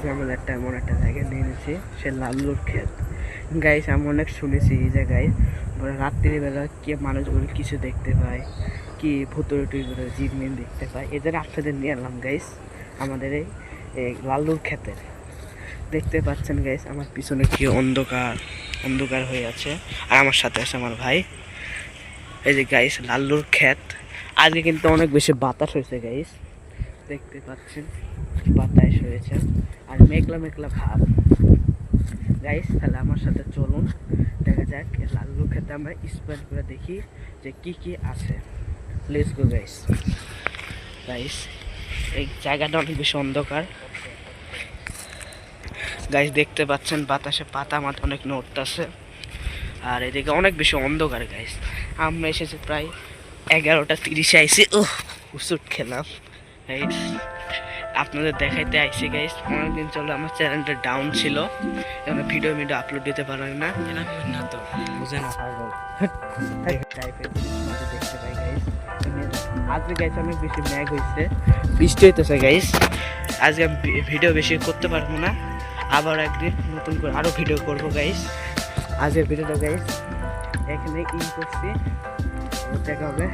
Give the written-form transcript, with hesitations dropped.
আজকে আমরা এমন একটা জায়গায় নিয়ে নিয়েছি, সে লাল্লুর ক্ষেত। গাইস আমি অনেক শুনেছি এই জায়গায় রাত্রিবেলা কে মানুষগুলো কিছু দেখতে পায়, কি ভুতুরে টুতুরে জিনমিন দেখতে পায়। এই জন্য আপনাদের নিয়ে এলাম গাইস আমাদের এই লাল্লুর ক্ষেতের। দেখতে পাচ্ছেন গাইস আমার পিছনে কি অন্ধকার অন্ধকার হয়ে আছে, আর আমার সাথে আছে আমার ভাই। এই যে গাইস লাল্লুর ক্ষেত। আজকে কিন্তু অনেক বেশি বাতাস হয়েছে গাইস, দেখতে পাচ্ছেন বাতাস হয়েছে আর মেঘলা মেঘলা ভাব। গাইস তাহলে আমার সাথে চলুন, দেখা যাক লাল্লুর ক্ষেতে আমরা স্পেন্ড করে দেখি যে কি কি আছে। Let's go guys. গাইস এই জায়গাটা অনেক বেশি অন্ধকার। গাইস দেখতে পাচ্ছেন বাতাসে পাতা মাথা অনেক নড়তেছে, আর এদিকে অনেক বেশি অন্ধকার। গাইস আমরা এসেছি প্রায় 11:30 আইসি। ওষুধ খেলাম গাইস, আপনাদের দেখাইতে আইসি গাইস। অনেকদিন চলো আমার চ্যানেলটা ডাউন ছিল, এখানে ভিডিও আপলোড দিতে পারলাম না, না তো বুঝে না পাগল টাইপের দেখতে পাই গাইস। আজকে গাইস অনেক বেশি ম্যাগ হয়েছে, বৃষ্টি হইতেছে গাইস। আজকে আমি ভিডিও বেশি করতে পারবো না, আবার একদিন নতুন করে আরও ভিডিও করবো গাইস। আজকের ভিডিওটা গাইস এখানে করছি, দেখা হবে।